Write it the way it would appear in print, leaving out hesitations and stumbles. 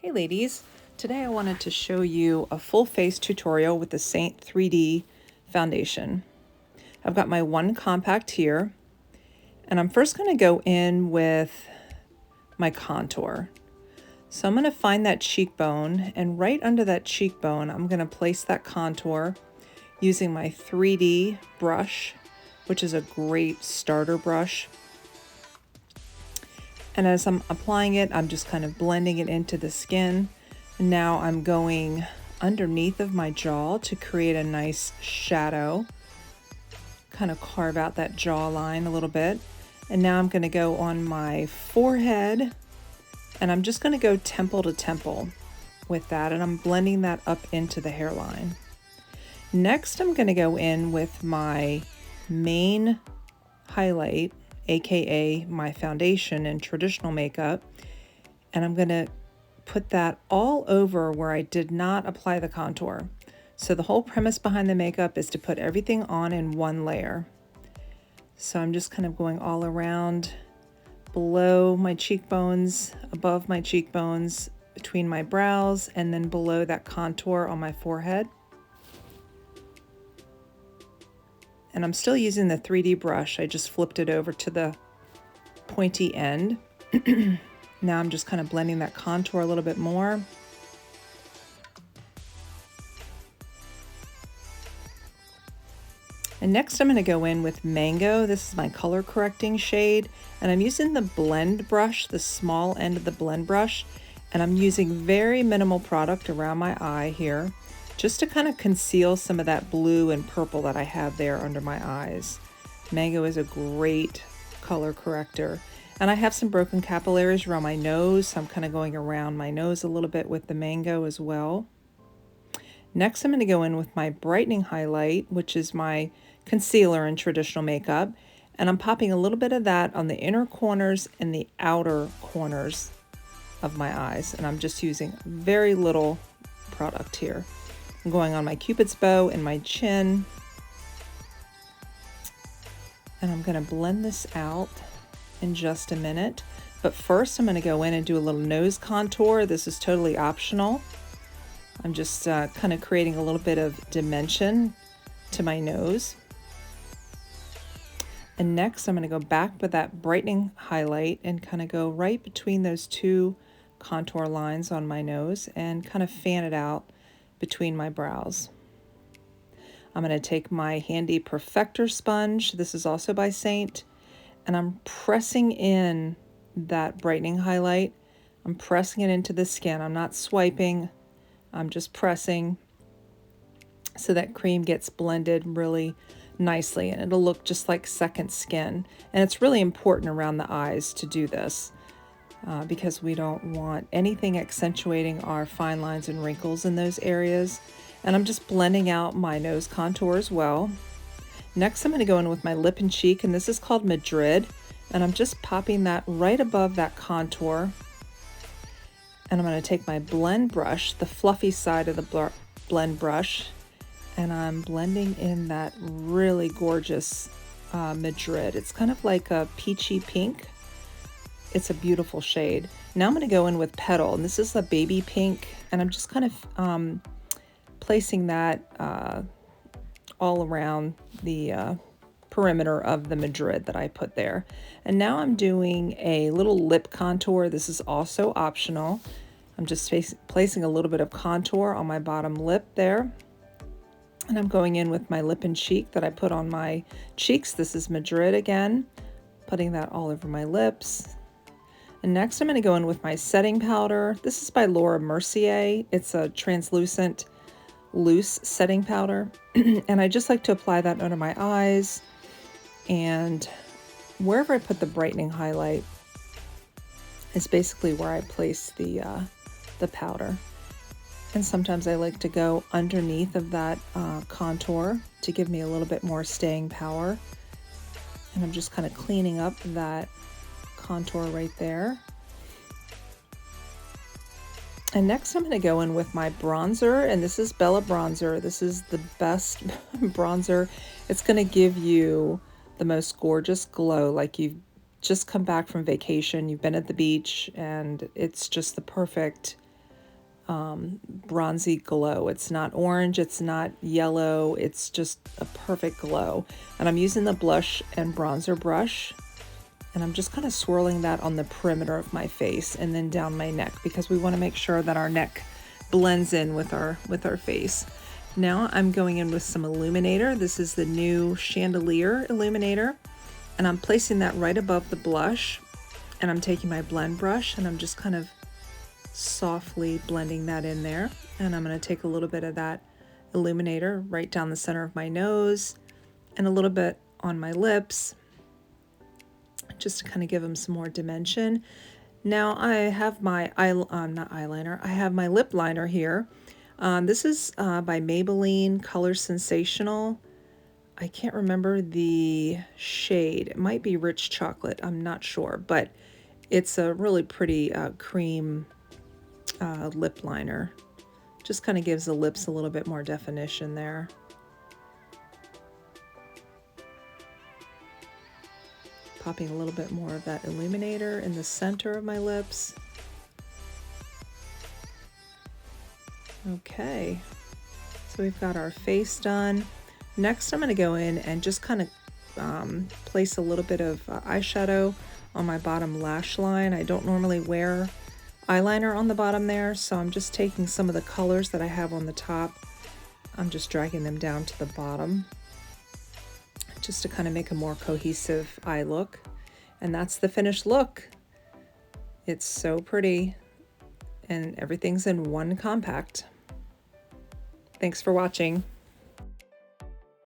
Hey ladies, today I wanted to show you a full face tutorial with the Seint 3D foundation. I've got my one compact here, and I'm first going to go in with my contour. So I'm going to find that cheekbone, and right under that cheekbone I'm going to place that contour using my 3D brush, which is a great starter brush. And as I'm applying it, I'm just kind of blending it into the skin. And now I'm going underneath of my jaw to create a nice shadow, kind of carve out that jawline a little bit. And now I'm going to go on my forehead, and I'm just going to go temple to temple with that, and I'm blending that up into the hairline. Next, I'm going to go in with my main highlight, aka my foundation in traditional makeup, and I'm going to put that all over where I did not apply the contour. So the whole premise behind the makeup is to put everything on in one layer. So I'm just kind of going all around, below my cheekbones, above my cheekbones, between my brows, and then below that contour on my forehead. And I'm still using the 3D brush. I just flipped it over to the pointy end. Now I'm just kind of blending that contour a little bit more. And next I'm going to go in with Mango. This is my color correcting shade, and I'm using the blend brush, the small end of the blend brush, and I'm using very minimal product around my eye here, just to kind of conceal some of that blue and purple that I have there under my eyes. Mango is a great color corrector. And I have some broken capillaries around my nose, so I'm kind of going around my nose a little bit with the Mango as well. Next, I'm going to go in with my brightening highlight, which is my concealer in traditional makeup, and I'm popping a little bit of that on the inner corners and the outer corners of my eyes, and I'm just using very little product here. I'm going on my Cupid's bow and my chin, and I'm going to blend this out in just a minute. But first I'm going to go in and do a little nose contour. This is totally optional. I'm just kind of creating a little bit of dimension to my nose. And next I'm going to go back with that brightening highlight and kind of go right between those two contour lines on my nose and kind of fan it out between my brows. I'm going to take my handy Perfector sponge. This is also by Seint, and I'm pressing in that brightening highlight. I'm pressing it into the skin. I'm not swiping. I'm just pressing so that cream gets blended really nicely, and it'll look just like second skin. And it's really important around the eyes to do this because we don't want anything accentuating our fine lines and wrinkles in those areas. And I'm just blending out my nose contour as well. Next, I'm going to go in with my lip and cheek, and this is called Madrid, and I'm just popping that right above that contour. And I'm going to take my blend brush, the fluffy side of the blend brush, and I'm blending in that really gorgeous Madrid. It's kind of like a peachy pink. It's a beautiful shade. Now I'm going to go in with Petal, and this is a baby pink, and I'm just kind of placing that all around the perimeter of the Madrid that I put there. And now I'm doing a little lip contour. This is also optional. I'm just placing a little bit of contour on my bottom lip there. And I'm going in with my lip and cheek that I put on my cheeks. This is Madrid again, putting that all over my lips. And next I'm going to go in with my setting powder. This is by Laura Mercier. It's a translucent loose setting powder. And I just like to apply that under my eyes and wherever I put the brightening highlight is basically where I place the powder. And sometimes I like to go underneath of that contour to give me a little bit more staying power. And I'm just kind of cleaning up that contour right there. And next I'm going to go in with my bronzer, and this is Bella Bronzer. This is the best bronzer. It's going to give you the most gorgeous glow, like you've just come back from vacation, you've been at the beach, and it's just the perfect bronzy glow. It's not orange, it's not yellow, it's just a perfect glow. And I'm using the blush and bronzer brush, and I'm just kind of swirling that on the perimeter of my face and then down my neck, because we want to make sure that our neck blends in with our face. Now I'm going in with some illuminator. This is the new chandelier illuminator, and I'm placing that right above the blush, and I'm taking my blend brush and I'm just kind of softly blending that in there. And I'm going to take a little bit of that illuminator right down the center of my nose and a little bit on my lips, just to kind of give them some more dimension. Now I have my not eyeliner, I have my lip liner here. This is by Maybelline Color Sensational. I can't remember the shade. It might be Rich Chocolate, I'm not sure, but it's a really pretty cream lip liner. Just kind of gives the lips a little bit more definition there. Popping a little bit more of that illuminator in the center of my lips. Okay, so we've got our face done. Next I'm going to go in and just kind of place a little bit of eyeshadow on my bottom lash line. I don't normally wear eyeliner on the bottom there, so I'm just taking some of the colors that I have on the top. I'm just dragging them down to the bottom, just to kind of make a more cohesive eye look. And that's the finished look. It's so pretty, and everything's in one compact. Thanks for watching.